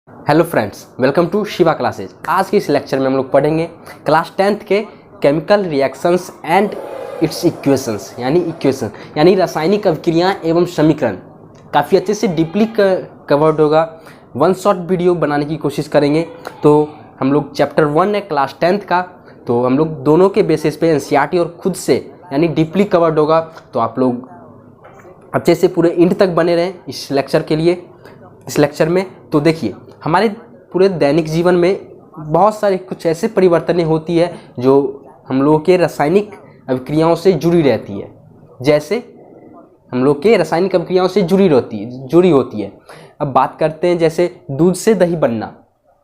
Hello friends, welcome to Shiva classes. आज के इस लेक्चर में हम लोग पढ़ेंगे क्लास 10th के chemical reactions and it's equations यानी रासायनिक अभिक्रियाएं एवं समीकरण। काफ़ी अच्छे से डीपली कवर्ड होगा। वन शॉट वीडियो बनाने की कोशिश करेंगे। तो हम लोग चैप्टर 1 है क्लास 10th का, तो हम लोग दोनों के बेसिस पे एनसीईआरटी और खुद से यानी डीपली कवर्ड होगा। तो आप लोग अच्छे से पूरे एंड तक बने रहें इस लेक्चर के लिए। इस लेक्चर में तो देखिए, हमारे पूरे दैनिक जीवन में बहुत सारे कुछ ऐसे परिवर्तनें होती है जो हम लोगों के रासायनिक अभिक्रियाओं से जुड़ी रहती है। जैसे हम लोग के रासायनिक अभिक्रियाओं से जुड़ी होती है। अब बात करते हैं जैसे दूध से दही बनना,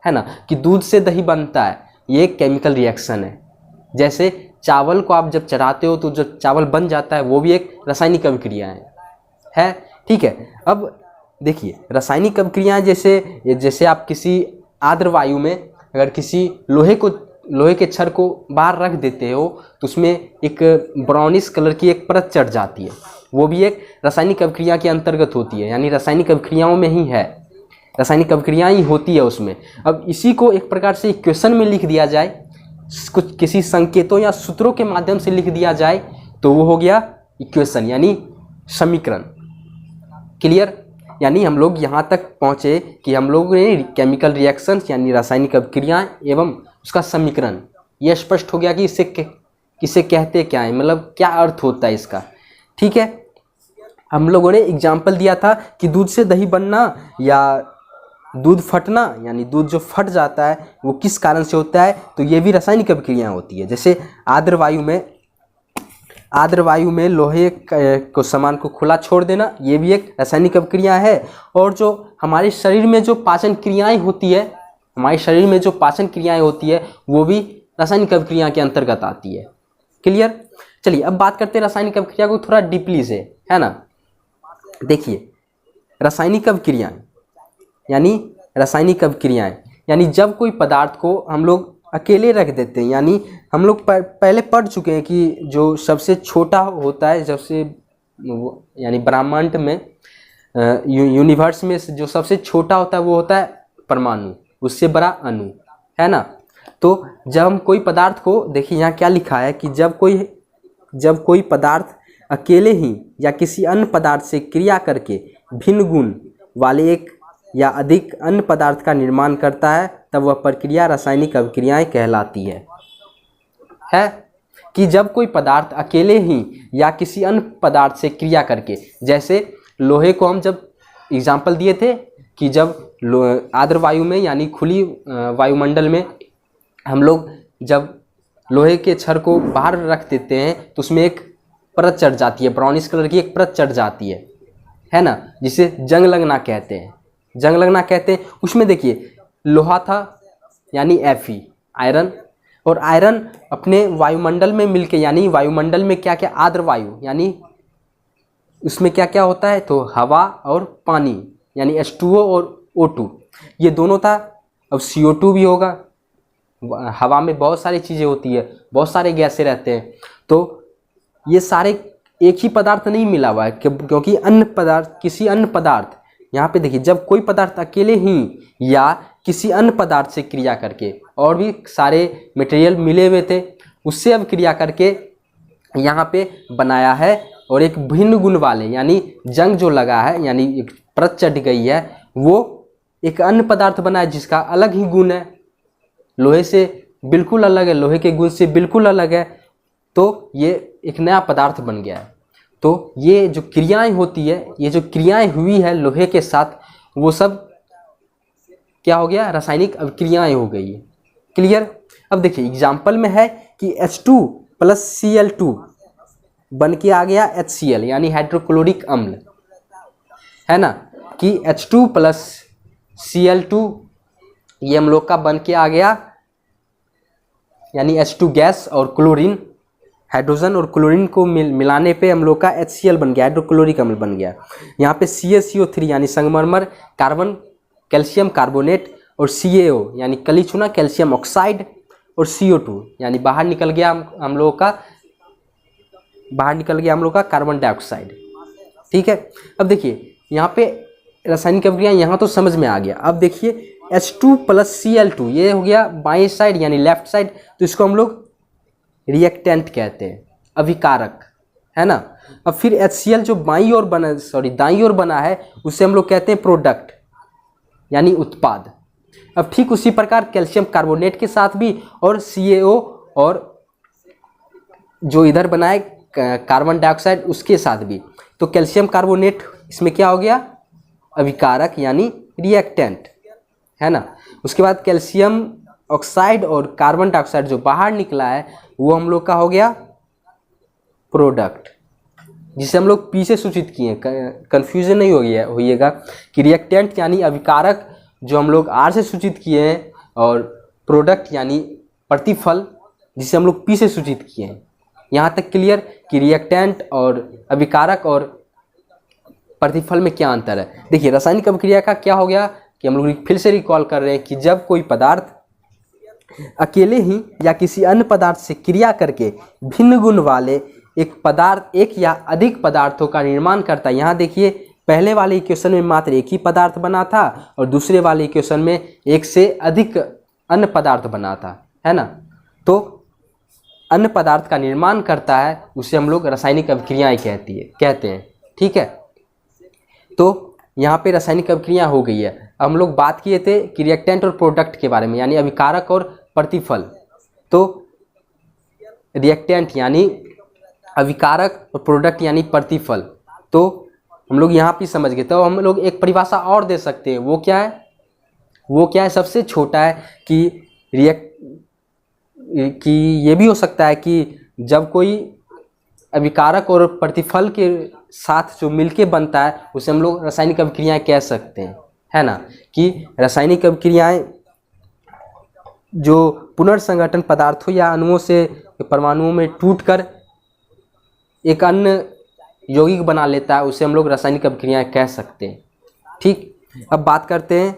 है ना, कि दूध से दही बनता है, ये एक केमिकल रिएक्शन है। जैसे चावल को आप जब चढ़ाते हो तो जो चावल बन जाता है वो भी एक रासायनिक अभिक्रिया है। ठीक है। अब देखिए, रासायनिक अभिक्रियाएं जैसे आप किसी आर्द्र वायु में अगर किसी लोहे के छड़ को बाहर रख देते हो तो उसमें एक ब्राउनिश कलर की एक परत चढ़ जाती है। वो भी एक रासायनिक अभिक्रिया के अंतर्गत होती है, यानी रासायनिक अभिक्रियाओं में ही है, रासायनिक अभिक्रियाएं ही होती है उसमें। अब इसी को एक प्रकार से इक्वेशन में लिख दिया जाए, कुछ किसी संकेतों या सूत्रों के माध्यम से लिख दिया जाए तो वो हो गया इक्वेशन यानी समीकरण। क्लियर? यानी हम लोग यहाँ तक पहुँचे कि हम लोग ने केमिकल रिएक्शंस यानी रासायनिक अभिक्रियाएं एवं उसका समीकरण, यह स्पष्ट हो गया कि इसे कहते क्या है, मतलब क्या अर्थ होता है इसका। ठीक है। हम लोगों ने एग्जाम्पल दिया था कि दूध से दही बनना या दूध फटना, यानी दूध जो फट जाता है वो किस कारण से होता है, तो ये भी रासायनिक अभिक्रियाएं होती है। जैसे आर्द्र वायु में लोहे को सामान को खुला छोड़ देना, ये भी एक रासायनिक अभिक्रिया है। और जो हमारे शरीर में जो पाचन क्रियाएं होती है वो भी रासायनिक अभिक्रिया के अंतर्गत आती है। क्लियर? चलिए अब बात करते हैं रासायनिक अभिक्रिया को थोड़ा डीपली से, है ना। देखिए, रासायनिक अभिक्रियाएं यानी जब कोई पदार्थ को हम लोग अकेले रख देते हैं, यानी हम लोग पहले पढ़ चुके हैं कि जो सबसे छोटा होता है, यानी ब्रह्मांड में यूनिवर्स में जो सबसे छोटा होता है वो होता है परमाणु, उससे बड़ा अणु, है ना। तो जब हम कोई पदार्थ को, देखिए यहाँ क्या लिखा है कि जब कोई पदार्थ अकेले ही या किसी अन्य पदार्थ से क्रिया करके भिन्न गुण वाले एक या अधिक अन्य पदार्थ का निर्माण करता है तब वह प्रक्रिया रासायनिक अभिक्रियाएं कहलाती है कि जब कोई पदार्थ अकेले ही या किसी अन्य पदार्थ से क्रिया करके, जैसे लोहे को हम जब एग्जाम्पल दिए थे कि जब आर्द्र वायु में यानी खुली वायुमंडल में हम लोग जब लोहे के छड़ को बाहर रख देते हैं तो उसमें एक परत चढ़ जाती है, ब्राउनिश कलर की एक परत चढ़ जाती है ना, जिसे जंग लगना कहते हैं। उसमें देखिए लोहा था यानी Fe आयरन, और आयरन अपने वायुमंडल में मिलके, यानी वायुमंडल में क्या क्या आर्द्र वायु यानी उसमें क्या क्या होता है, तो हवा और पानी यानी H2O और O2 ये दोनों था। अब CO2 भी होगा। हवा में बहुत सारी चीज़ें होती है, बहुत सारे गैसें रहते हैं, तो ये सारे एक ही पदार्थ नहीं मिला हुआ है, क्योंकि किसी अन्य पदार्थ, यहाँ पे देखिए, जब कोई पदार्थ अकेले ही या किसी अन्य पदार्थ से क्रिया करके, और भी सारे मटेरियल मिले हुए थे, उससे अब क्रिया करके यहाँ पे बनाया है, और एक भिन्न गुण वाले यानी जंग जो लगा है यानी एक परत चढ़ गई है, वो एक अन्य पदार्थ बना है जिसका अलग ही गुण है, लोहे से बिल्कुल अलग है, लोहे के गुण से बिल्कुल अलग है, तो ये एक नया पदार्थ बन गया है। तो ये जो क्रियाएं होती है, ये जो क्रियाएं हुई है लोहे के साथ, वो सब क्या हो गया, रासायनिक अभिक्रियाएं हो गई है। क्लियर? अब देखिए एग्जाम्पल में है कि H2 प्लस Cl2 बन के आ गया HCl यानी हाइड्रोक्लोरिक अम्ल, है ना, कि H2 प्लस Cl2 ये हम लोग का बन के आ गया, यानी H2 गैस और क्लोरीन, हाइड्रोजन और क्लोरीन को मिलाने पे हम लोग का HCl बन गया, हाइड्रोक्लोरिक अम्ल बन गया। यहाँ पे CaCO3 यानी संगमरमर, कार्बन, कैल्शियम कार्बोनेट, और CaO यानी कली चूना कैल्शियम ऑक्साइड, और CO2 यानी बाहर निकल गया हम लोग का कार्बन डाइऑक्साइड। ठीक है। अब देखिए यहाँ पे रासायनिक अभिक्रिया यहाँ तो समझ में आ गया। अब देखिए H2 प्लस Cl2, ये हो गया बाएं साइड यानी लेफ्ट साइड, तो इसको हम लोग रिएक्टेंट कहते हैं, अभिकारक, है ना। अब फिर HCl जो दाईं ओर बना है उसे हम लोग कहते हैं प्रोडक्ट यानी उत्पाद। अब ठीक उसी प्रकार कैल्शियम कार्बोनेट के साथ भी और CaO और जो इधर बना है कार्बन डाइऑक्साइड उसके साथ भी, तो कैल्शियम कार्बोनेट इसमें क्या हो गया, अभिकारक यानी रिएक्टेंट, है ना। उसके बाद कैल्शियम ऑक्साइड और कार्बन डाइऑक्साइड जो बाहर निकला है वो हम लोग का हो गया प्रोडक्ट, जिसे हम लोग पी से सूचित किए, कंफ्यूजन नहीं होइएगा कि रिएक्टेंट यानी अभिकारक जो हम लोग आर से सूचित किए हैं, और प्रोडक्ट यानी प्रतिफल जिसे हम लोग पी से सूचित किए हैं। यहाँ तक क्लियर कि रिएक्टेंट और अभिकारक और प्रतिफल में क्या अंतर है। देखिए रासायनिक अभिक्रिया का क्या हो गया कि हम लोग फिर से रिकॉल कर रहे हैं कि जब कोई पदार्थ अकेले ही या किसी अन्य पदार्थ से क्रिया करके भिन्न गुण वाले एक या अधिक पदार्थों का निर्माण करता है। यहाँ देखिए पहले वाले इक्वेशन में मात्र एक ही पदार्थ बना था और दूसरे वाले इक्वेशन में एक से अधिक अन्य पदार्थ बना था, है ना। तो अन्य पदार्थ का निर्माण करता है उसे हम लोग रासायनिक अभिक्रियाएं कहते हैं, ठीक है। तो यहाँ पे रासायनिक अभिक्रिया हो गई है। हम लोग बात किए थे कि रिएक्टेंट और प्रोडक्ट के बारे में, यानी अभिकारक और प्रतिफल। तो रिएक्टेंट यानी अभिकारक और प्रोडक्ट यानी प्रतिफल, तो हम लोग यहाँ पे समझ गए। तो हम लोग एक परिभाषा और दे सकते हैं, वो क्या है, सबसे छोटा है कि ये भी हो सकता है कि जब कोई अभिकारक और प्रतिफल के साथ जो मिलके बनता है उसे हम लोग रासायनिक अभिक्रियाएं कह सकते हैं, है ना। कि रासायनिक अभिक्रियाएं जो पुनर्संगठन पदार्थों या अणुओं से परमाणुओं में टूटकर एक अन्य यौगिक बना लेता है उसे हम लोग रासायनिक अभिक्रियाएं कह सकते हैं, ठीक। अब बात करते हैं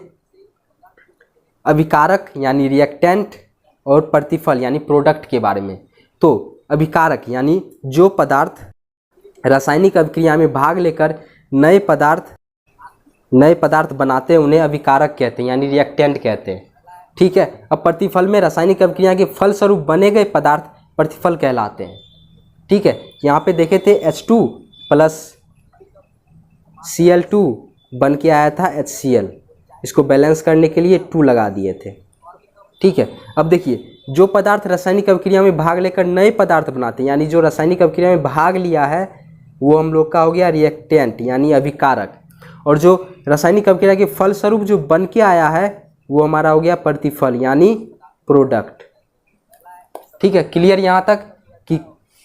अभिकारक यानी रिएक्टेंट और प्रतिफल यानी प्रोडक्ट के बारे में। तो अभिकारक यानी जो पदार्थ रासायनिक अभिक्रिया में भाग लेकर नए पदार्थ बनाते हैं उन्हें अभिकारक कहते हैं यानी रिएक्टेंट कहते हैं, ठीक है। अब प्रतिफल में रासायनिक अभिक्रिया के फलस्वरूप बने गए पदार्थ प्रतिफल कहलाते हैं, ठीक है। यहाँ पे देखे थे H2 प्लस Cl2 बन के आया था HCl, इसको बैलेंस करने के लिए 2 लगा दिए थे, ठीक है। अब देखिए जो पदार्थ रासायनिक अभिक्रिया में भाग लेकर नए पदार्थ बनाते हैं, यानी जो रासायनिक अभिक्रिया में भाग लिया है वो हम लोग का हो गया रिएक्टेंट यानी अभिकारक, और जो रासायनिक अभिक्रिया के फलस्वरूप जो बन के आया है वो हमारा हो गया प्रतिफल यानी प्रोडक्ट, ठीक है। क्लियर यहाँ तक कि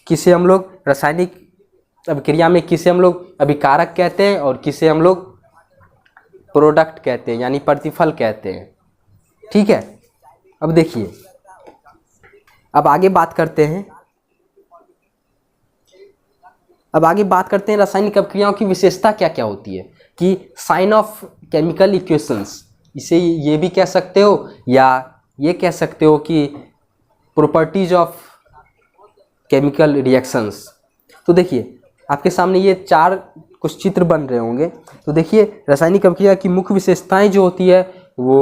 किसे हम लोग रासायनिक अभिक्रिया में किसे हम लोग अभिकारक कहते हैं और किसे हम लोग प्रोडक्ट कहते हैं यानी प्रतिफल कहते हैं, ठीक है। अब देखिए अब आगे बात करते हैं रासायनिक अभिक्रियाओं की विशेषता क्या क्या होती है। कि साइन ऑफ केमिकल इक्वेशंस, इसे ये भी कह सकते हो या ये कह सकते हो कि प्रॉपर्टीज ऑफ केमिकल रिएक्शंस। तो देखिए आपके सामने ये 4 कुछ चित्र बन रहे होंगे। तो देखिए रासायनिक अभिक्रिया की मुख्य विशेषताएं जो होती है वो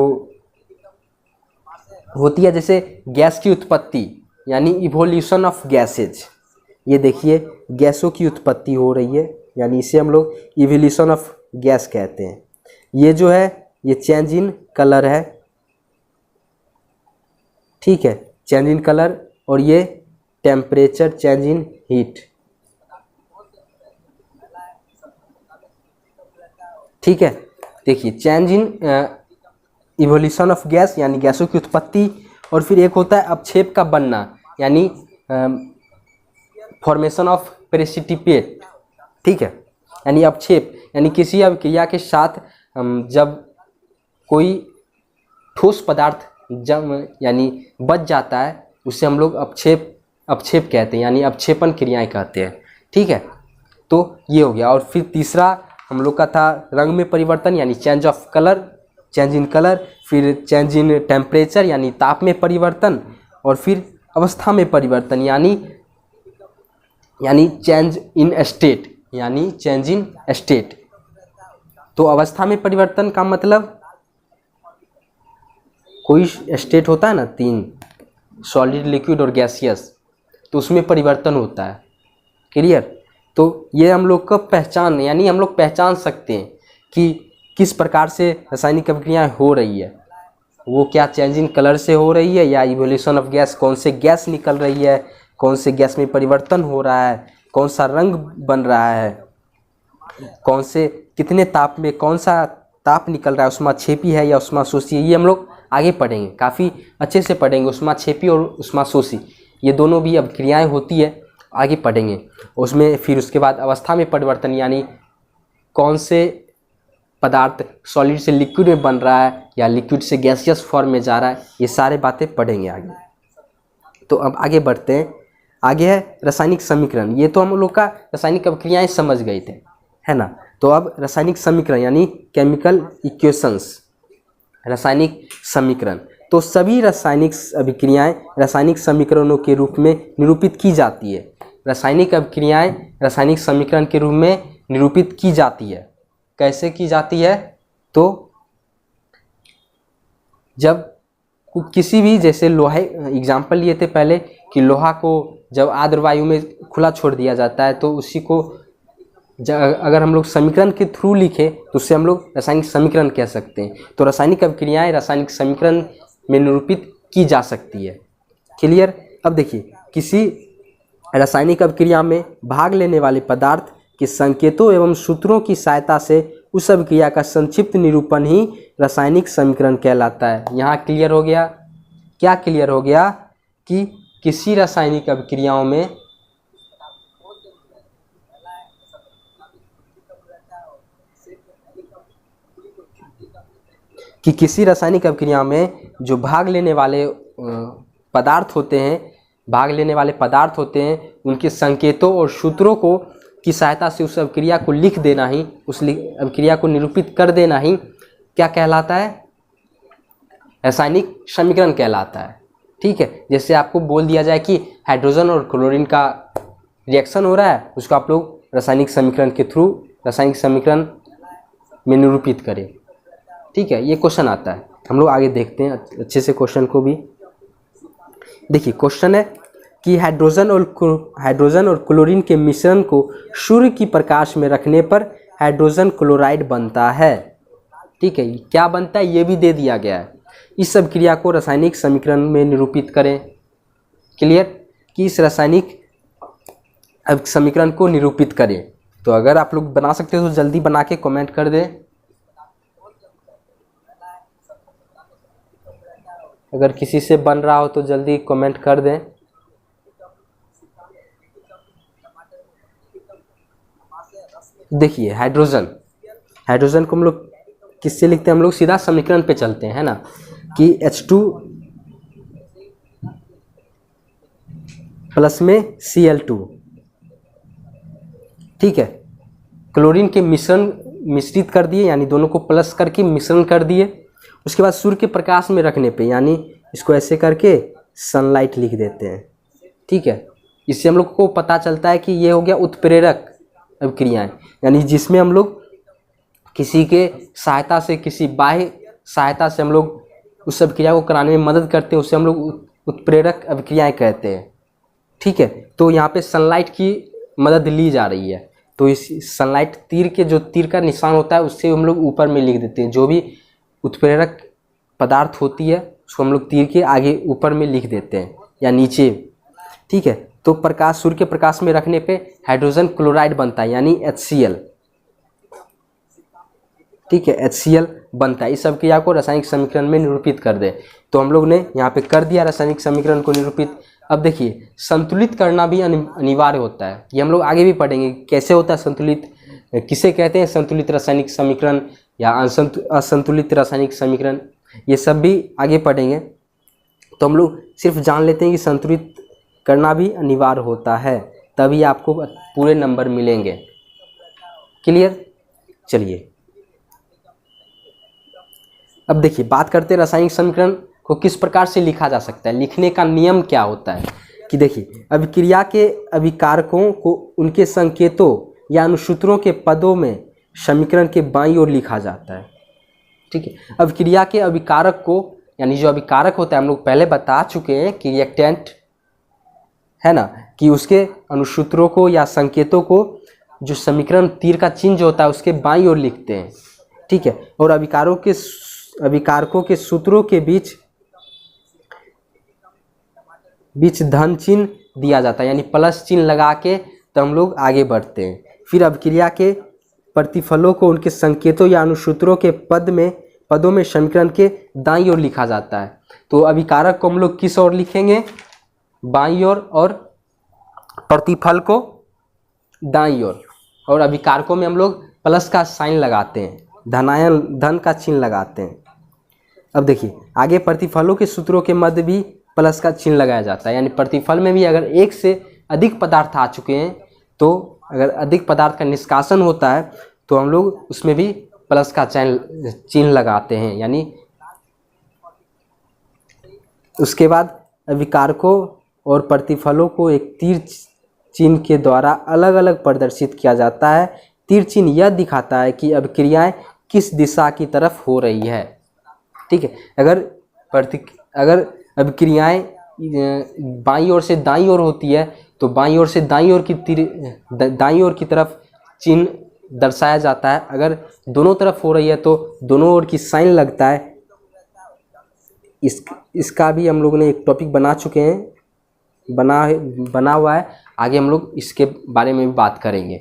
होती है जैसे गैस की उत्पत्ति यानी इवोल्यूशन ऑफ गैसेज। ये देखिए गैसों की उत्पत्ति हो रही है यानी इसे हम लोग इवोल्यूशन ऑफ गैस कहते हैं। ये जो है ये चेंज इन कलर है, ठीक है, चेंज इन कलर, और ये टेम्परेचर चेंज इन हीट, ठीक है। देखिए change in evolution of gas यानी गैसों की उत्पत्ति, और फिर एक होता है अपक्षेप का बनना यानी फॉर्मेशन ऑफ प्रेसिपिटेट, ठीक है। यानी अपक्षेप यानी किसी अभिक्रिया के साथ जब कोई ठोस पदार्थ यानी बच जाता है उसे हम लोग अपक्षेप कहते हैं यानी अपक्षेपण क्रियाएं कहते हैं, ठीक है। तो ये हो गया। और फिर तीसरा हम लोग का था रंग में परिवर्तन यानी चेंज इन कलर, फिर चेंज इन टेम्परेचर यानी ताप में परिवर्तन, और फिर अवस्था में परिवर्तन यानी चेंज इन स्टेट। तो अवस्था में परिवर्तन का मतलब कोई स्टेट होता है ना, तीन, सॉलिड, लिक्विड और गैसियस, तो उसमें परिवर्तन होता है। क्लियर? तो ये हम लोग का पहचान, यानी हम लोग पहचान सकते हैं कि किस प्रकार से रासायनिक अभिक्रियाएं हो रही है, वो क्या चेंज इन कलर से हो रही है या इवोल्यूशन ऑफ गैस, कौन से गैस निकल रही है, कौन से गैस में परिवर्तन हो रहा है, कौन सा रंग बन रहा है, कौन से कितने ताप में कौन सा ताप निकल रहा है, उष्माक्षेपी है या उष्माशोषी है। ये हम लोग आगे पढ़ेंगे, काफ़ी अच्छे से पढ़ेंगे। उष्माक्षेपी और उष्माशोषी ये दोनों भी अभिक्रियाएं होती है, आगे पढ़ेंगे उसमें। फिर उसके बाद अवस्था में परिवर्तन, यानी कौन से पदार्थ सॉलिड से लिक्विड में बन रहा है या लिक्विड से गैसियस फॉर्म में जा रहा है, ये सारे बातें पढ़ेंगे आगे। तो अब आगे बढ़ते हैं। आगे है रासायनिक समीकरण। ये तो हम लोग का रासायनिक अभिक्रियाएं समझ गए थे, है ना। तो अब रासायनिक समीकरण यानी केमिकल इक्वेशंस, रासायनिक समीकरण। तो सभी रासायनिक अभिक्रियाएं रासायनिक समीकरणों के रूप में निरूपित की जाती है। रासायनिक अभिक्रियाएं रासायनिक समीकरण के रूप में निरूपित की जाती है। कैसे की जाती है? तो जब किसी भी, जैसे लोहे, एग्जाम्पल लिए थे पहले कि लोहा को जब आर्द्र वायु में खुला छोड़ दिया जाता है तो उसी को अगर हम लोग समीकरण के थ्रू लिखें तो उससे हम लोग रासायनिक समीकरण कह सकते हैं। तो रासायनिक अभिक्रियाएं रासायनिक समीकरण में निरूपित की जा सकती है। क्लियर? अब देखिए, किसी रासायनिक अभिक्रिया में भाग लेने वाले पदार्थ के संकेतों एवं सूत्रों की सहायता से उस अभिक्रिया का संक्षिप्त निरूपण ही रासायनिक समीकरण कहलाता है। यहाँ क्लियर हो गया? क्या क्लियर हो गया? कि किसी रासायनिक अभिक्रियाओं में किसी रासायनिक अभिक्रिया में जो भाग लेने वाले पदार्थ होते हैं, उनके संकेतों और सूत्रों को की सहायता से उस अभिक्रिया को लिख देना ही, उस अभिक्रिया को निरूपित कर देना ही क्या कहलाता है? रासायनिक समीकरण कहलाता है। ठीक है, जैसे आपको बोल दिया जाए कि हाइड्रोजन और क्लोरीन का रिएक्शन हो रहा है, उसको आप लोग रासायनिक समीकरण के थ्रू रासायनिक समीकरण में निरूपित करें। ठीक है, ये क्वेश्चन आता है, हम लोग आगे देखते हैं अच्छे से क्वेश्चन को भी। देखिए, क्वेश्चन है कि हाइड्रोजन और क्लोरीन के मिश्रण को सूर्य की प्रकाश में रखने पर हाइड्रोजन क्लोराइड बनता है। ठीक है, क्या बनता है ये भी दे दिया गया है। इस अभिक्रिया को रासायनिक समीकरण में निरूपित करें। क्लियर? कि इस रासायनिक समीकरण को निरूपित करें। तो अगर आप लोग बना सकते हो तो जल्दी बना के कमेंट कर दें। अगर किसी से बन रहा हो तो जल्दी कमेंट कर दें। देखिए, हाइड्रोजन को हम लोग किससे लिखते हैं? हम लोग सीधा समीकरण पे चलते हैं, है ना, कि H2 प्लस में Cl2। ठीक है, क्लोरीन के मिश्रित कर दिए, यानी दोनों को प्लस करके मिश्रण कर दिए। उसके बाद सूर्य के प्रकाश में रखने पे, यानी इसको ऐसे करके सनलाइट लिख देते हैं। ठीक है, इससे हम लोग को पता चलता है कि ये हो गया उत्प्रेरक अभिक्रियाएं, यानी जिसमें हम लोग किसी के सहायता से, किसी बाह्य सहायता से हम लोग उस अभिक्रिया को कराने में मदद करते हैं, उससे हम लोग उत्प्रेरक अभिक्रियाएं कहते हैं। ठीक है, तो यहाँ पे सनलाइट की मदद ली जा रही है, तो इस सनलाइट तीर का निशान होता है, उससे हम लोग ऊपर में लिख देते हैं। जो भी उत्प्रेरक पदार्थ होती है उसको हम लोग तीर के आगे ऊपर में लिख देते हैं या नीचे। ठीक है, तो सूर्य के प्रकाश में रखने पे हाइड्रोजन क्लोराइड बनता है, यानी HCl। ठीक है, HCl बनता है। इस अभिक्रिया को रासायनिक समीकरण में निरूपित कर दे। तो हम लोग ने यहाँ पे कर दिया रासायनिक समीकरण को निरूपित। अब देखिए, संतुलित करना भी अनिवार्य होता है। ये हम लोग आगे भी पढ़ेंगे कैसे होता है संतुलित, किसे कहते हैं संतुलित रासायनिक समीकरण या असंतुलित रासायनिक समीकरण, ये सब भी आगे पढ़ेंगे। तो हम लोग सिर्फ जान लेते हैं कि संतुलित करना भी अनिवार्य होता है, तभी आपको पूरे नंबर मिलेंगे। क्लियर? चलिए, अब देखिए, बात करते हैं रासायनिक समीकरण को किस प्रकार से लिखा जा सकता है, लिखने का नियम क्या होता है। कि देखिए, अभिक्रिया के अभिकारकों को उनके संकेतों या अनुसूत्रों के पदों में समीकरण के बाईं ओर लिखा जाता है। ठीक है, अभिक्रिया के अभिकारक को यानी जो अभिकारक होता है, हम लोग पहले बता चुके हैं कि रिएक्टेंट है ना, कि उसके अनुसूत्रों को या संकेतों को जो समीकरण तीर का चिन्ह जो होता है उसके बाईं ओर लिखते हैं, ठीक है। और अभिकारकों के सूत्रों के बीच धन चिन्ह दिया जाता है, यानी प्लस चिन्ह लगा के तो हम लोग आगे बढ़ते हैं। फिर अभिक्रिया के प्रतिफलों को उनके संकेतों या अनुसूत्रों के पदों में समीकरण के दाईं ओर लिखा जाता है। तो अभिकारक को हम लोग किस ओर लिखेंगे? बाईं ओर, और प्रतिफल को दाईं ओर। और अभिकारकों में हम लोग प्लस का साइन लगाते हैं, धन का चिन्ह लगाते हैं। अब देखिए आगे प्रतिफलों के सूत्रों के मध्य भी प्लस का चिन्ह लगाया जाता है, यानी प्रतिफल में भी अगर एक से अधिक पदार्थ आ चुके हैं, तो अगर अधिक पदार्थ का निष्कासन होता है तो हम लोग उसमें भी प्लस का चिन्ह लगाते हैं। यानी उसके बाद अभिकारकों और प्रतिफलों को एक तीर चिन्ह के द्वारा अलग अलग प्रदर्शित किया जाता है। तीर चिन्ह यह दिखाता है कि अभिक्रियाएं किस दिशा की तरफ हो रही है, ठीक है। अगर अभिक्रियाएं बाईं ओर से दाईं ओर होती है तो बाईं ओर से दाईं ओर की तरफ चिन्ह दर्शाया जाता है। अगर दोनों तरफ हो रही है तो दोनों ओर की साइन लगता है। इसका भी हम लोगों ने एक टॉपिक बना चुके हैं, बना हुआ है, आगे हम लोग इसके बारे में भी बात करेंगे।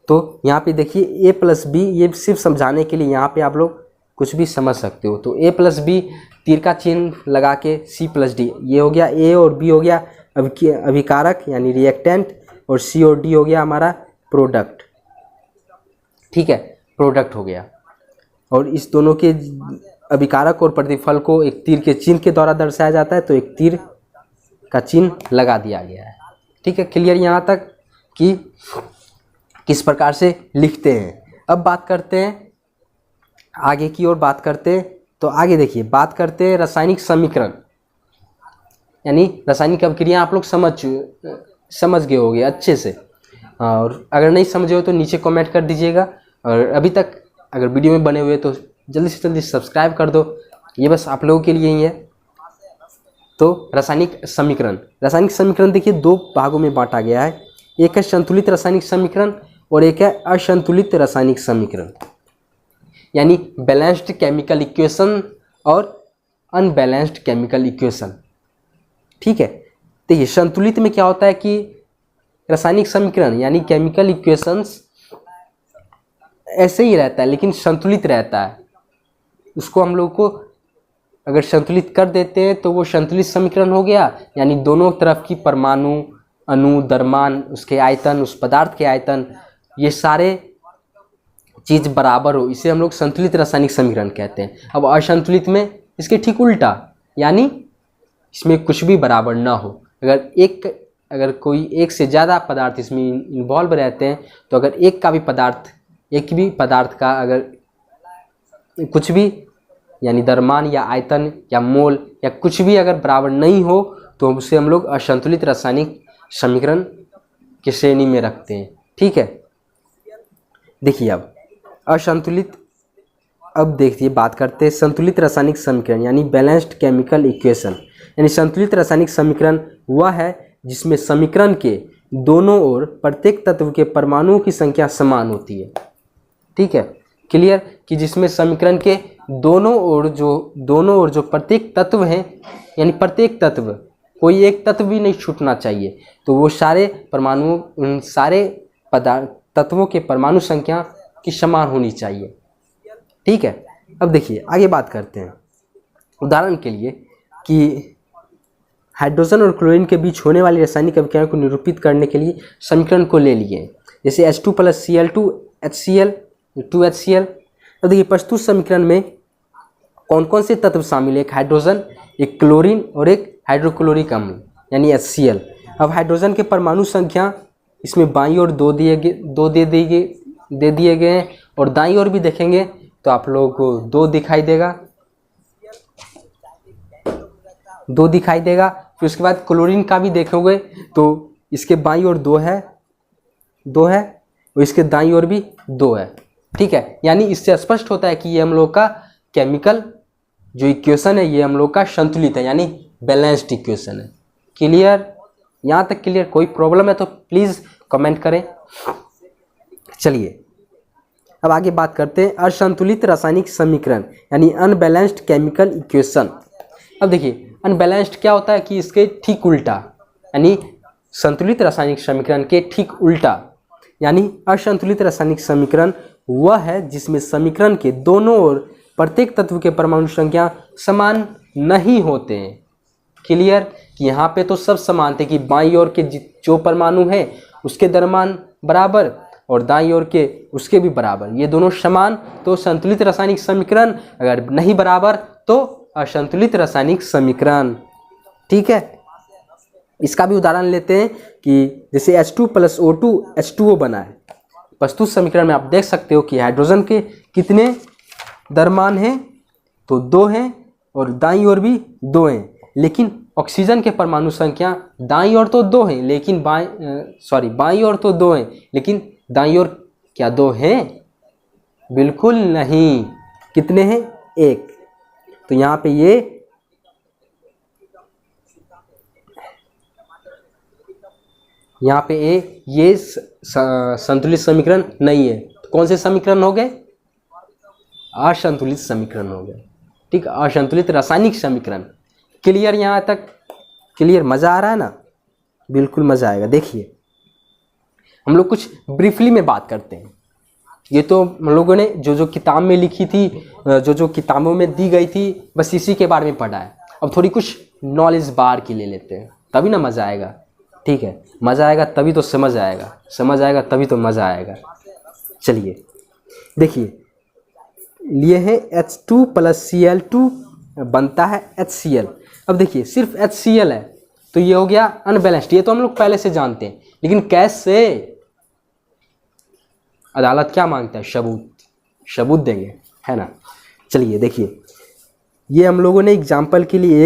तो यहाँ पे देखिए a+b, ये सिर्फ समझाने के लिए, यहाँ पे आप लोग कुछ भी समझ सकते हो। तो a+b तीर का चिन्ह लगा के c+d, ये हो गया a और b हो गया अभिकारक यानी रिएक्टेंट, और c और d हो गया हमारा प्रोडक्ट, ठीक है, प्रोडक्ट हो गया। और इस दोनों के अभिकारक और प्रतिफल को एक तीर के चिन्ह के द्वारा दर्शाया जाता है, तो एक तीर का चिन्ह लगा दिया गया है, ठीक है। क्लियर यहाँ तक कि किस प्रकार से लिखते हैं। अब बात करते हैं आगे की ओर, बात करते हैं। तो आगे देखिए बात करते हैं रासायनिक समीकरण, यानी रासायनिक अभिक्रिया आप लोग समझ गए होंगे अच्छे से, और अगर नहीं समझे हो तो नीचे कमेंट कर दीजिएगा। और अभी तक अगर वीडियो में बने हुए तो जल्दी से जल्दी सब्सक्राइब कर दो, ये बस आप लोगों के लिए ही है। तो रासायनिक समीकरण देखिए दो भागों में बांटा गया है, एक है संतुलित रासायनिक समीकरण और एक है असंतुलित रासायनिक समीकरण, यानी बैलेंस्ड केमिकल इक्वेशन और अनबैलेंस्ड केमिकल इक्वेशन, ठीक है। देखिए संतुलित में क्या होता है कि रासायनिक समीकरण यानी केमिकल इक्वेशंस ऐसे ही रहता है लेकिन संतुलित रहता है। उसको हम लोग को अगर संतुलित कर देते हैं तो वो संतुलित समीकरण हो गया, यानी दोनों तरफ की परमाणु, अणु, द्रव्यमान, उसके आयतन, उस पदार्थ के आयतन, ये सारे चीज़ बराबर हो, इसे हम लोग संतुलित रासायनिक समीकरण कहते हैं। अब असंतुलित में इसके ठीक उल्टा, यानी इसमें कुछ भी बराबर ना हो। अगर कोई एक से ज़्यादा पदार्थ इसमें इन्वॉल्व रहते हैं तो अगर एक भी पदार्थ का अगर कुछ भी यानी द्रव्यमान या आयतन या मोल या कुछ भी अगर बराबर नहीं हो तो उसे हम लोग असंतुलित रासायनिक समीकरण की श्रेणी में रखते हैं, ठीक है। देखिए अब देखिए बात करते हैं संतुलित रासायनिक समीकरण यानी बैलेंस्ड केमिकल इक्वेशन। यानी संतुलित रासायनिक समीकरण वह है जिसमें समीकरण के दोनों ओर प्रत्येक तत्व के परमाणुओं की संख्या समान होती है, ठीक है। क्लियर कि जिसमें समीकरण के दोनों ओर जो प्रत्येक तत्व हैं, यानी प्रत्येक तत्व, कोई एक तत्व भी नहीं छूटना चाहिए, तो वो सारे परमाणुओं, उन सारे तत्वों के परमाणु संख्या की समान होनी चाहिए, ठीक है। अब देखिए आगे बात करते हैं उदाहरण के लिए कि हाइड्रोजन और क्लोरीन के बीच होने वाली रासायनिक अभिक्रिया को निरूपित करने के लिए समीकरण को ले लिए, जैसे H2 + Cl2 HCl 2HCl। अब देखिए प्रस्तुत समीकरण में कौन कौन से तत्व शामिल है? एक हाइड्रोजन, एक क्लोरीन और एक हाइड्रोक्लोरिक अम्ल यानी HCl। अब हाइड्रोजन के परमाणु संख्या इसमें बाईं ओर दो दे दिए गए हैं, और दाईं ओर भी देखेंगे तो आप लोगों को दो दिखाई देगा। फिर उसके बाद क्लोरीन का भी देखोगे तो इसके बाईं ओर दो है और इसके दाईं ओर भी दो है, ठीक है। यानी इससे स्पष्ट होता है कि ये हम लोग का केमिकल जो इक्वेशन है ये हम लोग का संतुलित है, यानी बैलेंस्ड इक्वेशन है। क्लियर? यहाँ तक क्लियर? कोई प्रॉब्लम है तो प्लीज़ कमेंट करें। चलिए अब आगे बात करते हैं असंतुलित रासायनिक समीकरण यानी अनबैलेंस्ड केमिकल इक्वेशन। अब देखिए अनबैलेंस्ड क्या होता है कि इसके ठीक उल्टा, यानी संतुलित रासायनिक समीकरण के ठीक उल्टा, यानी असंतुलित रासायनिक समीकरण वह है जिसमें समीकरण के दोनों ओर प्रत्येक तत्व के परमाणु संख्या समान नहीं होते हैं। क्लियर? कि यहाँ पे तो सब समान थे कि बाईं ओर के जो परमाणु हैं उसके द्रव्यमान बराबर और दाईं ओर के उसके भी बराबर, ये दोनों समान, तो संतुलित रासायनिक समीकरण। अगर नहीं बराबर तो असंतुलित रासायनिक समीकरण। ठीक है, इसका भी उदाहरण लेते हैं कि जैसे H2 + O2 H2O बना है। प्रस्तुत समीकरण में आप देख सकते हो कि हाइड्रोजन के कितने द्रव्यमान हैं, तो 2 हैं और दाईं ओर भी 2 हैं, लेकिन ऑक्सीजन के परमाणु संख्या दाईं ओर तो 2 हैं लेकिन बाईं ओर तो 2 हैं लेकिन दाईं ओर क्या 2 हैं? बिल्कुल नहीं। कितने हैं? 1। तो यहाँ पे ये संतुलित समीकरण नहीं है। तो कौन से समीकरण हो गए? असंतुलित समीकरण हो गए। ठीक, असंतुलित रासायनिक समीकरण। क्लियर? यहाँ तक क्लियर? मज़ा आ रहा है ना? बिल्कुल मज़ा आएगा। देखिए हम लोग कुछ ब्रीफली में बात करते हैं। ये तो हम लोगों ने जो किताब में लिखी थी, जो किताबों में दी गई थी, बस इसी के बारे में पढ़ा है। अब थोड़ी कुछ नॉलेज बाहर की ले लेते हैं, तभी ना मज़ा आएगा। ठीक है, मज़ा आएगा तभी तो समझ आएगा, समझ आएगा तभी तो मज़ा आएगा। चलिए देखिए, लिए है H2 + Cl2 बनता है HCl। अब देखिए सिर्फ HCl है तो ये हो गया अनबैलेंस्ड। ये तो हम लोग पहले से जानते हैं, लेकिन कैसे? अदालत क्या मांगता है? सबूत देंगे, है ना? चलिए देखिए, ये हम लोगों ने एग्जाम्पल के लिए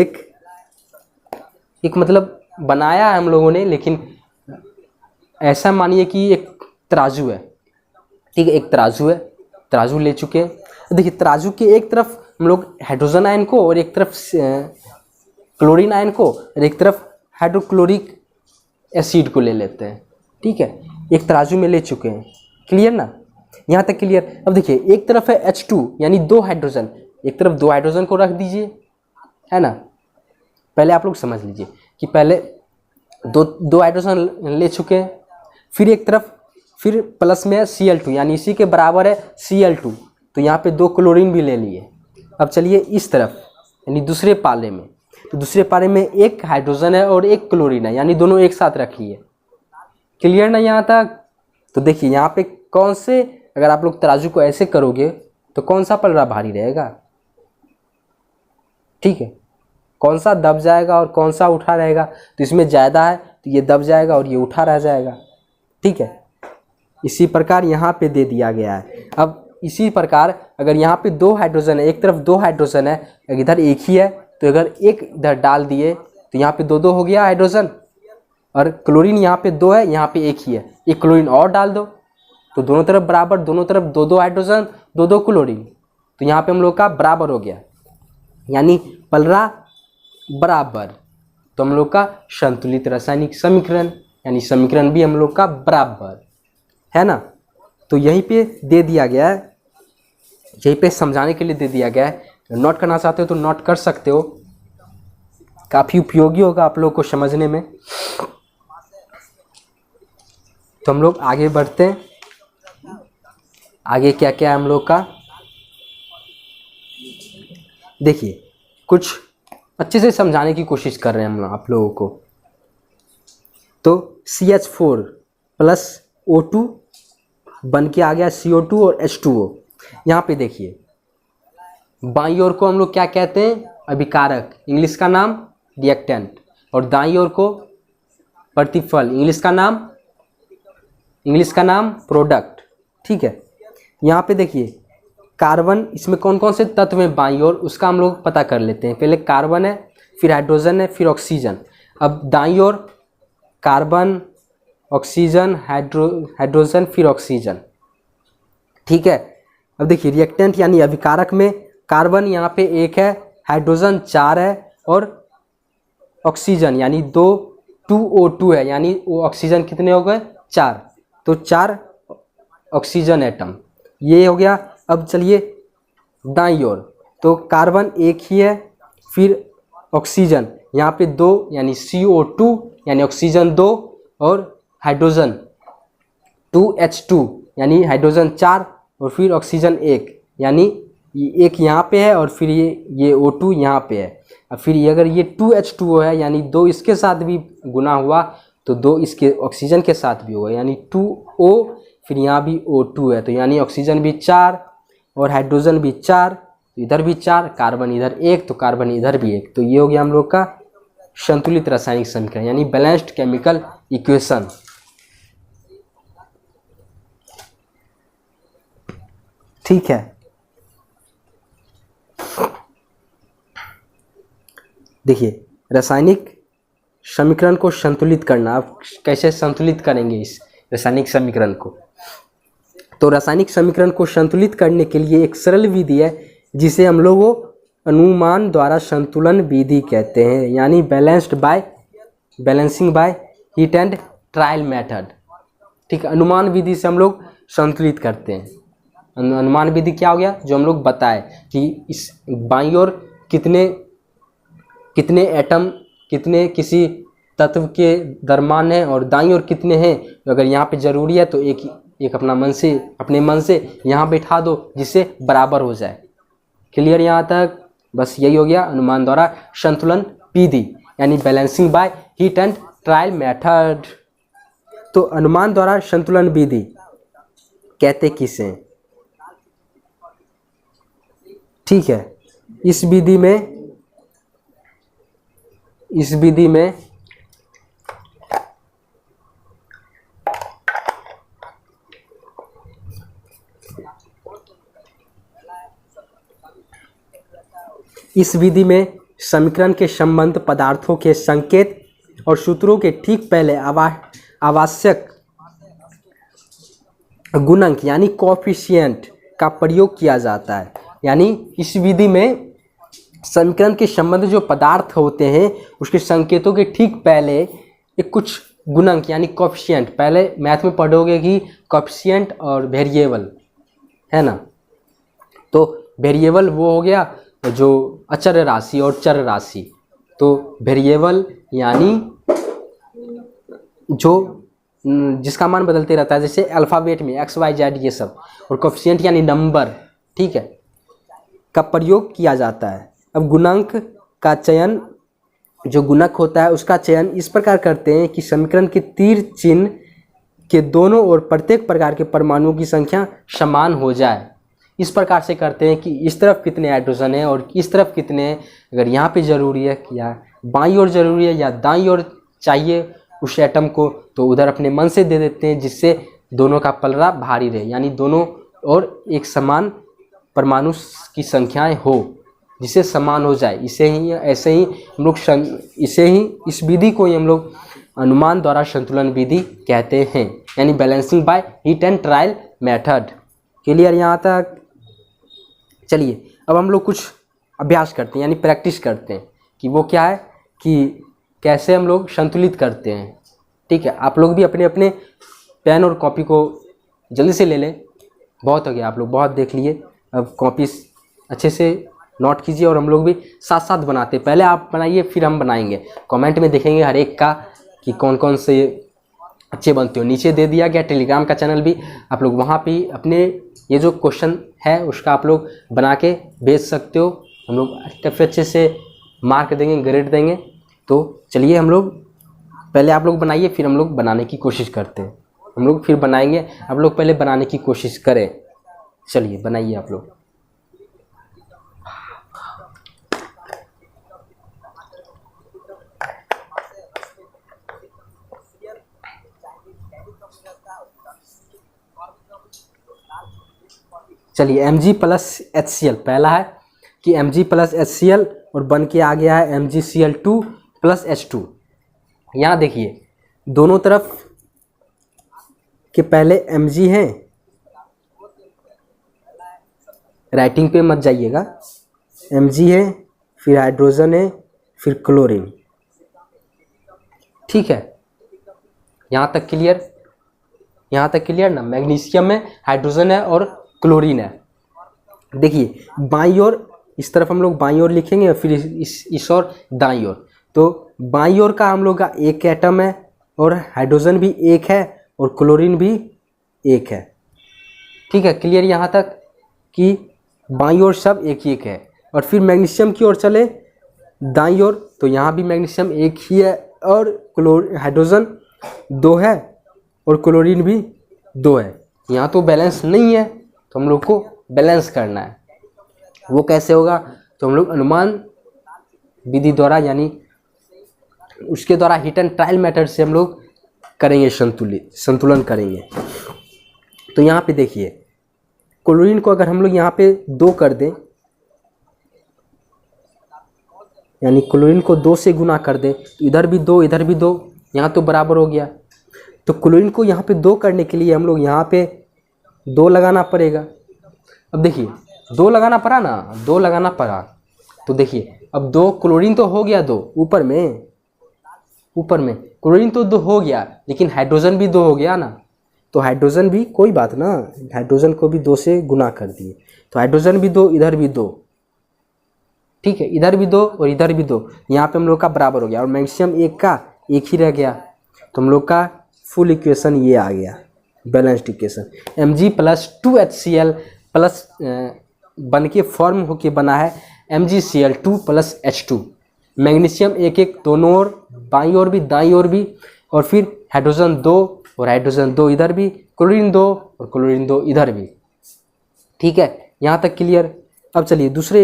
एक मतलब बनाया है हम लोगों ने, लेकिन ऐसा मानिए कि एक तराजू है। ठीक है, एक तराजू है, तराजू ले चुके हैं। देखिए तराजू के एक तरफ हम लोग हाइड्रोजन आयन को और एक तरफ क्लोरीन आयन को और एक तरफ हाइड्रोक्लोरिक एसिड को ले लेते हैं। ठीक है, एक तराजू में ले चुके हैं। क्लियर ना? यहाँ तक क्लियर? अब देखिए एक तरफ है H2 यानी 2 हाइड्रोजन, एक तरफ 2 हाइड्रोजन को रख दीजिए, है ना? पहले आप लोग समझ लीजिए कि पहले दो हाइड्रोजन ले चुके हैं, फिर एक तरफ फिर प्लस में है Cl2 यानी इसी के बराबर है Cl2, तो यहाँ पे 2 क्लोरीन भी ले लिए। अब चलिए इस तरफ यानी दूसरे पाले में, तो दूसरे पाले में एक हाइड्रोजन है और एक क्लोरीन है, यानी दोनों एक साथ रख लिए। क्लियर ना यहाँ तक? तो देखिए यहाँ पे कौन से, अगर आप लोग तराजू को ऐसे करोगे तो कौन सा पलड़ा भारी रहेगा? ठीक है, कौन सा दब जाएगा और कौन सा उठा रहेगा? तो इसमें ज़्यादा है तो ये दब जाएगा और ये उठा रह जाएगा। ठीक है, इसी प्रकार यहाँ पे दे दिया गया है। अब इसी प्रकार अगर यहाँ पे 2 हाइड्रोजन है, एक तरफ 2 हाइड्रोजन है, इधर एक ही है, तो अगर एक इधर डाल दिए तो यहाँ पे 2 हो गया हाइड्रोजन, और क्लोरीन यहाँ पे 2 है, यहाँ पे एक ही है, एक क्लोरीन और डाल दो तो दोनों तरफ बराबर, दोनों तरफ 2 हाइड्रोजन 2 क्लोरीन, तो यहाँ पे हम लोग का बराबर हो गया, यानी पलड़ा बराबर। तो हम लोग का संतुलित रासायनिक समीकरण यानी समीकरण भी हम लोग का बराबर है ना। तो यहीं पे दे दिया गया है, यहीं पे समझाने के लिए दे दिया गया है। नोट करना चाहते हो तो नोट कर सकते हो, काफ़ी उपयोगी होगा आप लोग को समझने में। तो हम लोग आगे बढ़ते हैं। आगे क्या क्या है हम लोग का, देखिए कुछ अच्छे से समझाने की कोशिश कर रहे हैं हम लोग आप लोगों को। तो CH4 + O2 बन के आ गया CO2 और H2O। यहाँ पे देखिए बाईं ओर को हम लोग क्या कहते हैं? अभिकारक, इंग्लिश का नाम रिएक्टेंट, और दाईं ओर को प्रतिफल, इंग्लिश का नाम प्रोडक्ट। ठीक है, यहाँ पे देखिए कार्बन, इसमें कौन कौन से तत्व हैं बाईं ओर उसका हम लोग पता कर लेते हैं। पहले कार्बन है, फिर हाइड्रोजन है, फिर ऑक्सीजन। अब दाईं ओर कार्बन, ऑक्सीजन, हाइड्रोजन, फिर ऑक्सीजन। ठीक है, अब देखिए रिएक्टेंट यानी अभिकारक में कार्बन यहाँ पे 1 है, हाइड्रोजन 4 है और ऑक्सीजन यानी 2O2 है, यानी वो ऑक्सीजन कितने हो गए 4, तो 4 ऑक्सीजन एटम, ये हो गया। अब चलिए दाईं ओर, तो कार्बन एक ही है, फिर ऑक्सीजन यहाँ पे 2 यानी CO2 यानी ऑक्सीजन 2 और हाइड्रोजन 2H2 यानी हाइड्रोजन 4 और फिर ऑक्सीजन 1 यानी एक यहाँ पे है और फिर ये O2 यहाँ पे है। और फिर ये अगर ये 2H2O है यानी 2 इसके साथ भी गुना हुआ तो 2 इसके ऑक्सीजन के साथ भी होगा यानी 2O, फिर यहाँ भी O2 है, तो यानी ऑक्सीजन भी 4 और हाइड्रोजन भी 4, इधर भी 4, कार्बन इधर 1 तो कार्बन इधर भी 1, तो ये हो गया हम लोग का संतुलित रासायनिक समीकरण यानी बैलेंस्ड केमिकल इक्वेशन। ठीक है, देखिए रासायनिक समीकरण को संतुलित करना, आप कैसे संतुलित करेंगे इस रासायनिक समीकरण को। तो रासायनिक समीकरण को संतुलित करने के लिए एक सरल विधि है जिसे हम लोग अनुमान द्वारा संतुलन विधि कहते हैं, यानी balancing by heat and trial method. ठीक है, अनुमान विधि से हम लोग संतुलित करते हैं। अनुमान विधि क्या हो गया, जो हम लोग बताए कि इस बाईं ओर कितने एटम कितने किसी तत्व के दरम्यान है और दाईं ओर कितने हैं, अगर यहाँ पे ज़रूरी है तो एक अपने मन से यहाँ बैठा दो जिससे बराबर हो जाए। क्लियर यहाँ तक, बस यही हो गया अनुमान द्वारा संतुलन विधि यानी balancing by heat and trial method. तो अनुमान द्वारा संतुलन विधि कहते किसे, ठीक है, इस विधि में समीकरण के संबंध पदार्थों के संकेत और सूत्रों के ठीक पहले आवश्यक गुणक यानी कोएफिशिएंट का प्रयोग किया जाता है। यानी इस विधि में समीकरण के संबंध जो पदार्थ होते हैं उसके संकेतों के ठीक पहले एक कुछ गुणक यानी कोएफिशिएंट, पहले मैथ में पढ़ोगे कि कोएफिशिएंट और वेरिएबल है ना, तो वेरिएबल वो हो गया जो अचर राशि और चर राशि, तो वेरिएबल यानी जो जिसका मान बदलते रहता है, जैसे अल्फ़ाबेट में XYZ ये सब, और कोएफिशिएंट यानी नंबर, ठीक है, का प्रयोग किया जाता है। अब गुणांक का चयन, जो गुणक होता है उसका चयन इस प्रकार करते हैं कि समीकरण के तीर चिन्ह के दोनों ओर प्रत्येक प्रकार के परमाणुओं की संख्या समान हो जाए। इस प्रकार से करते हैं कि इस तरफ कितने हाइड्रोजन है और इस तरफ कितने हैं, अगर यहाँ पे ज़रूरी है या बाईं ओर ज़रूरी है या दाईं ओर चाहिए उस एटम को, तो उधर अपने मन से दे देते हैं जिससे दोनों का पलड़ा भारी रहे, यानी दोनों और एक समान परमाणु की संख्याएं हो जिससे समान हो जाए। इस विधि को ही हम लोग अनुमान द्वारा संतुलन विधि कहते हैं, यानी balancing by heat and trial method. Clear यहाँ तक? चलिए अब हम लोग कुछ अभ्यास करते हैं यानी प्रैक्टिस करते हैं कि वो क्या है कि कैसे हम लोग संतुलित करते हैं। ठीक है, आप लोग भी अपने अपने पेन और कॉपी को जल्दी से ले लें, बहुत हो गया, आप लोग बहुत देख लिए, अब कॉपी अच्छे से नोट कीजिए और हम लोग भी साथ साथ बनाते, पहले आप बनाइए फिर हम बनाएंगे, कमेंट में देखेंगे हर एक का कि कौन कौन से अच्छे बनते हो। नीचे दे दिया गया टेलीग्राम का चैनल भी, आप लोग वहाँ पे अपने ये जो क्वेश्चन है उसका आप लोग बना के भेज सकते हो, हम लोग अच्छे से मार्क देंगे, ग्रेड देंगे। तो चलिए हम लोग पहले आप लोग बनाइए फिर हम लोग बनाने की कोशिश करते हैं, हम लोग फिर बनाएंगे, आप लोग पहले बनाने की कोशिश करें। चलिए बनाइए आप लोग। चलिए Mg+HCl पहला है कि Mg+HCl और बन के आ गया है MgCl2+H2। यहाँ देखिए दोनों तरफ के पहले Mg हैं, राइटिंग पे मत जाइएगा, Mg है, फिर हाइड्रोजन है, फिर क्लोरीन। ठीक है, यहाँ तक क्लियर? यहाँ तक क्लियर ना? मैग्नीशियम में हाइड्रोजन है और क्लोरीन है। देखिए बाईं ओर, इस तरफ हम लोग बाईं ओर लिखेंगे, फिर इस ओर दाईं ओर। तो बाईं ओर का हम लोग का एक एटम है और हाइड्रोजन भी एक है और क्लोरीन भी एक है। ठीक है, क्लियर यहाँ तक कि बाईं ओर सब एक एक है। और फिर मैग्नीशियम की ओर चले दाईं ओर, तो यहाँ भी मैग्नीशियम एक ही है और हाइड्रोजन 2 है और क्लोरीन भी 2 है। यहाँ तो बैलेंस नहीं है, तो हम लोग को बैलेंस करना है। वो कैसे होगा? तो हम लोग अनुमान विधि द्वारा, यानी उसके द्वारा हीट एंड ट्रायल मेथड से हम लोग करेंगे, संतुलन करेंगे। तो यहाँ पे देखिए क्लोरीन को अगर हम लोग यहाँ पे 2 कर दें, यानी क्लोरीन को 2 से गुना कर दें, इधर भी 2 इधर भी 2, यहाँ तो बराबर हो गया। तो क्लोरीन को यहाँ पे 2 करने के लिए हम लोग यहाँ पे 2 लगाना पड़ेगा। अब देखिए 2 लगाना पड़ा ना, 2 लगाना पड़ा। तो देखिए अब 2 क्लोरीन तो हो गया, 2 ऊपर में क्लोरीन तो 2 हो गया, लेकिन हाइड्रोजन भी 2 हो गया ना। तो हाइड्रोजन भी, कोई बात ना, हाइड्रोजन को भी 2 से गुना कर दिए, तो हाइड्रोजन भी 2 इधर भी 2। ठीक है, इधर भी 2 और इधर भी 2, यहाँ पे हम लोग का बराबर हो गया। और मैग्नीशियम एक का एक ही रह गया, तो हम लोग का फुल इक्वेशन ये आ गया, balanced equation. Mg + 2HCl plus बन के फॉर्म होके बना है MgCl2 + H2। मैग्नीशियम एक एक दोनों ओर, बाईं ओर भी दाईं ओर भी, और फिर हाइड्रोजन 2 और हाइड्रोजन 2 इधर भी, क्लोरीन 2 और क्लोरीन 2 इधर भी। ठीक है, यहाँ तक क्लियर? अब चलिए दूसरे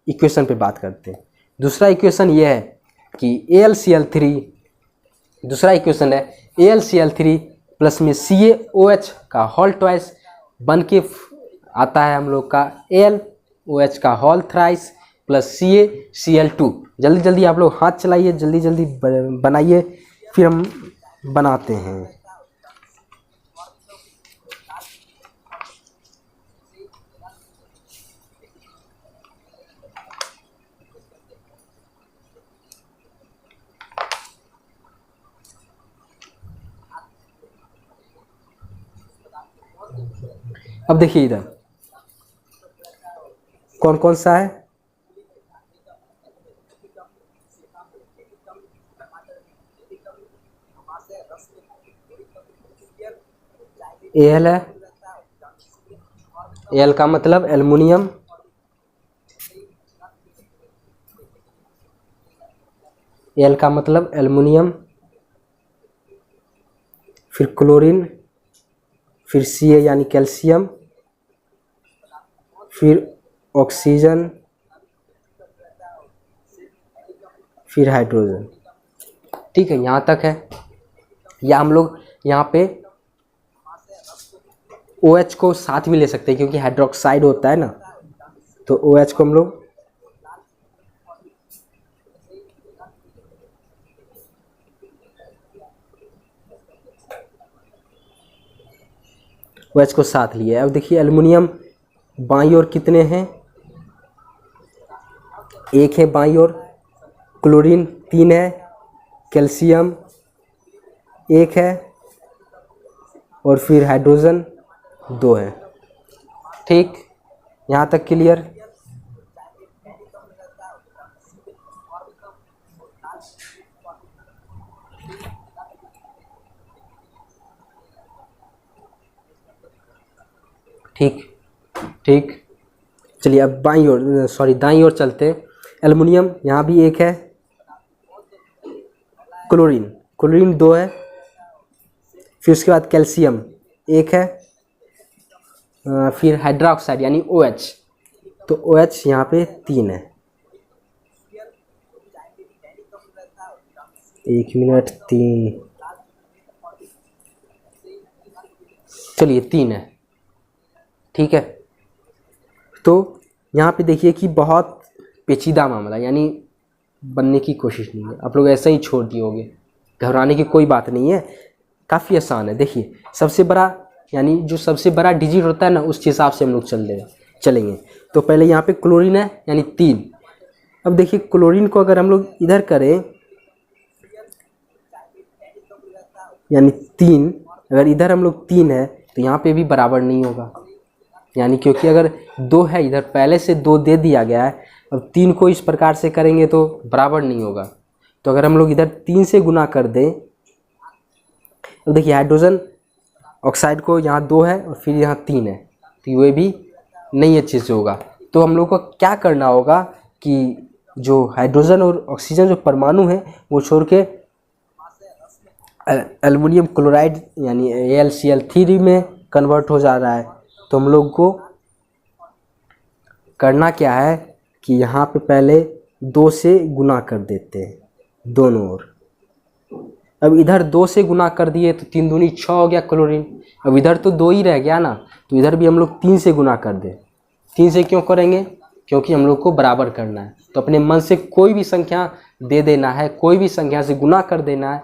इक्वेशन पे बात करते हैं। दूसरा इक्वेशन ये है कि AlCl3, दूसरा इक्वेशन है AlCl3 प्लस में CaOH का होल ट्वाइस बन के आता है हम लोग का AlOH का होल थ्राइस प्लस CaCl2। जल्दी जल्दी आप लोग हाथ चलाइए, जल्दी जल्दी बनाइए, फिर हम बनाते हैं। अब देखिए इधर कौन कौन सा है? Al है, Al का मतलब एल्युमिनियम, Al का मतलब एल्युमिनियम, फिर क्लोरीन, फिर Ca यानी कैल्शियम, फिर ऑक्सीजन, फिर हाइड्रोजन। ठीक है, यहाँ तक है। या हम लोग यहाँ पे OH को साथ भी ले सकते हैं, क्योंकि हाइड्रोक्साइड होता है ना, तो OH को हम लोग OH को साथ लिए। अब देखिए एल्युमिनियम बाईं ओर कितने हैं? 1 है बाईं ओर, क्लोरीन 3 है, कैल्शियम 1 है और फिर हाइड्रोजन 2 है। ठीक, यहाँ तक क्लियर? ठीक ठीक, चलिए अब बाईं ओर, दाईं ओर चलते हैं। एल्युमिनियम यहाँ भी 1 है, क्लोरीन 2 है, फिर उसके बाद कैल्शियम 1 है, फिर हाइड्रोक्साइड यानी OH, तो OH यहाँ पे 3 है। 1 मिनट, 3, चलिए 3 है। ठीक है, तो यहाँ पे देखिए कि बहुत पेचीदा मामला, यानी बनने की कोशिश नहीं है, आप लोग ऐसा ही छोड़ दिए होंगे, घबराने की कोई बात नहीं है, काफ़ी आसान है। देखिए सबसे बड़ा, यानी जो सबसे बड़ा डिजिट होता है ना, उस हिसाब से हम लोग चलेंगे। तो पहले यहाँ पे क्लोरीन है यानी 3, अब देखिए क्लोरीन को अगर हम लोग इधर करें, यानी 3, अगर इधर हम लोग 3 है तो यहाँ पे भी बराबर नहीं होगा, यानी क्योंकि अगर 2 है इधर पहले से 2 दे दिया गया है, अब 3 को इस प्रकार से करेंगे तो बराबर नहीं होगा। तो अगर हम लोग इधर 3 से गुना कर दें, तो देखिए हाइड्रोजन ऑक्साइड को यहाँ 2 है और फिर यहाँ 3 है, तो ये भी नहीं अच्छे से होगा। तो हम लोग को क्या करना होगा कि जो हाइड्रोजन और ऑक्सीजन जो परमाणु है वो छोड़ के एल्युमिनियम क्लोराइड यानी AlCl3 में कन्वर्ट हो जा रहा है। तो हम लोग को करना क्या है कि यहाँ पे पहले 2 से गुना कर देते हैं दोनों ओर। अब इधर 2 से गुना कर दिए तो 3 दूनी 6 हो गया क्लोरीन। अब इधर तो 2 ही रह गया ना, तो इधर भी हम लोग 3 से गुना कर दें। 3 से क्यों करेंगे? क्योंकि हम लोग को बराबर करना है। तो अपने मन से कोई भी संख्या दे देना है, कोई भी संख्या से गुना कर देना है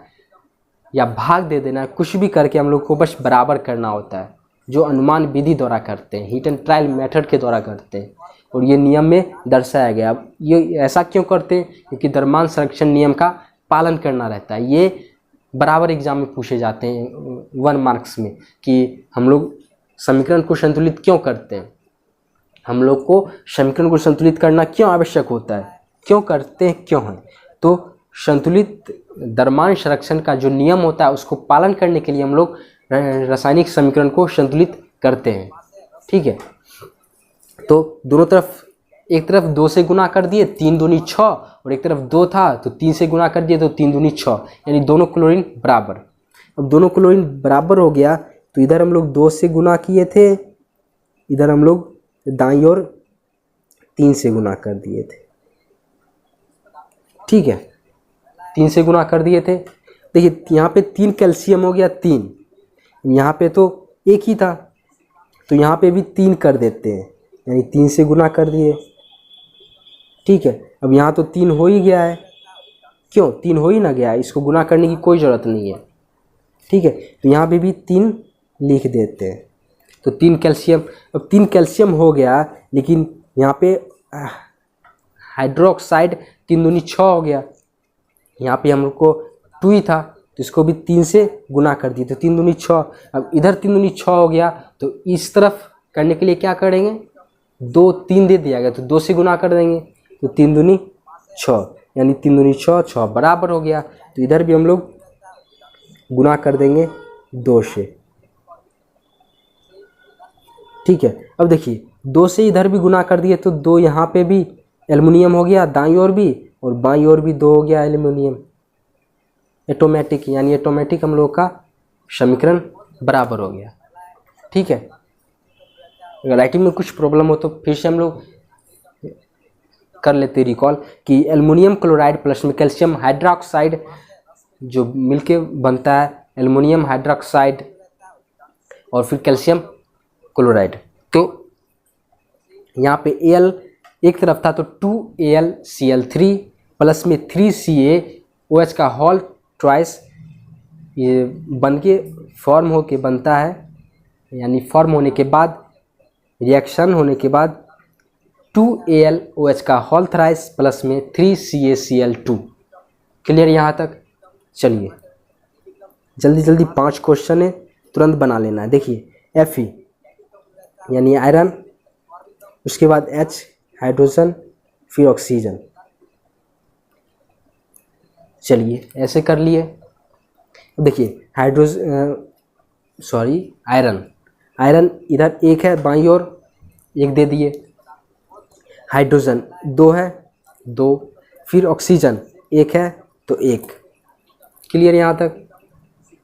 या भाग दे देना है, कुछ भी करके हम लोग को बस बराबर करना होता है, जो अनुमान विधि द्वारा करते हैं, हीट एंड ट्रायल मेथड के द्वारा करते हैं, और ये नियम में दर्शाया गया। अब ये ऐसा क्यों करते हैं? क्योंकि द्रव्यमान संरक्षण नियम का पालन करना रहता है। ये बराबर एग्जाम में पूछे जाते हैं 1 मार्क्स में कि हम लोग समीकरण को संतुलित क्यों करते हैं, हम लोग को समीकरण को संतुलित करना क्यों आवश्यक होता है, क्यों करते हैं, क्यों है। तो संतुलित द्रव्यमान संरक्षण का जो नियम होता है उसको पालन करने के लिए हम लोग रासायनिक समीकरण को संतुलित करते हैं। ठीक है, तो दोनों तरफ, एक तरफ 2 से गुना कर दिए 3 दूनी 6, और एक तरफ 2 था तो 3 से गुना कर दिए तो 3 दूनी 6, यानी दोनों क्लोरीन बराबर। अब दोनों क्लोरीन बराबर हो गया तो इधर हम लोग 2 से गुना किए थे, इधर हम लोग दाईं ओर 3 से गुना कर दिए थे। ठीक है, 3 से गुना कर दिए थे। देखिए यहाँ पे 3 कैल्शियम हो गया 3, यहाँ पे तो 1 ही था तो यहाँ पे भी 3 कर देते हैं, यानी 3 से गुना कर दिए। ठीक है, अब यहाँ तो 3 हो ही गया है, क्यों 3 हो ही ना गया है, इसको गुना करने की कोई ज़रूरत नहीं है। ठीक है, तो यहाँ पे भी 3 लिख देते हैं। तो 3 कैल्शियम, अब 3 कैल्शियम हो गया, लेकिन यहाँ पे हाइड्रोक्साइड 3 दूनी 6 हो गया, यहाँ पे हम लोग को 2 ही था तो इसको भी 3 से गुना कर दिए तो 3 दूनी 6। अब इधर 3 दूनी 6 हो गया, तो इस तरफ करने के लिए क्या करेंगे, 2 3 दे दिया गया तो 2 से गुना कर देंगे तो 3 दूनी 6, यानी 3 दूनी 6, 6 बराबर हो गया। तो इधर भी हम लोग गुना कर देंगे 2 से। ठीक है, अब देखिए 2 से इधर भी गुना कर दिए तो 2 यहाँ पे भी एल्युमिनियम हो गया दाईं ओर भी, और बाईं ओर भी 2 हो गया एल्युमिनियम। ऑटोमेटिक, यानी ऑटोमेटिक हम लोग का समीकरण बराबर हो गया। ठीक है, अगर राइटिंग में कुछ प्रॉब्लम हो तो फिर से हम लोग कर लेते रिकॉल कि एल्युमिनियम क्लोराइड प्लस में कैल्शियम हाइड्रोक्साइड जो मिलके बनता है एल्युमिनियम हाइड्रोक्साइड और फिर कैल्शियम क्लोराइड। तो यहाँ पे Al एक तरफ था तो 2AlCl3 प्लस में 3CaOH का होल ट्वाइस, ये बन के फॉर्म हो के बनता है, यानी फॉर्म होने के बाद, रिएक्शन होने के बाद 2AlOH का होल थ्राइस प्लस में 3CaCl2। क्लियर यहाँ तक? चलिए जल्दी जल्दी 5 क्वेश्चन है, तुरंत बना लेना है। देखिए Fe यानी आयरन, उसके बाद H हाइड्रोजन, फिर ऑक्सीजन। चलिए ऐसे कर लिए। देखिए आयरन इधर 1 है बाईं ओर, 1 दे दिए, हाइड्रोजन 2 है 2, फिर ऑक्सीजन 1 है तो 1। क्लियर यहाँ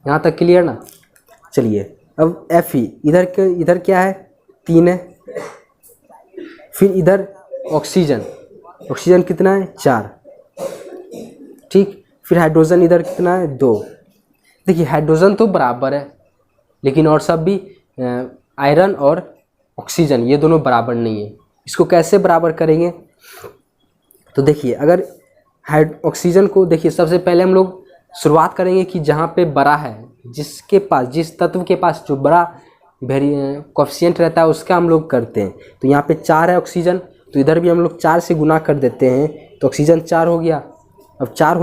तक क्लियर ना? चलिए अब Fe इधर क्या है 3 है, फिर इधर ऑक्सीजन कितना है 4। ठीक, फिर हाइड्रोजन इधर कितना है 2। देखिए हाइड्रोजन तो बराबर है, लेकिन और सब भी आयरन और ऑक्सीजन ये दोनों बराबर नहीं है। इसको कैसे बराबर करेंगे? तो देखिए अगर ऑक्सीजन को, देखिए सबसे पहले हम लोग शुरुआत करेंगे कि जहाँ पे बड़ा है, जिस तत्व के पास जो बड़ा कोएफिशिएंट रहता है उसका हम लोग करते हैं। तो यहाँ पे 4 है ऑक्सीजन, तो इधर भी हम लोग 4 से गुना कर देते हैं तो ऑक्सीजन 4 हो गया। अब 4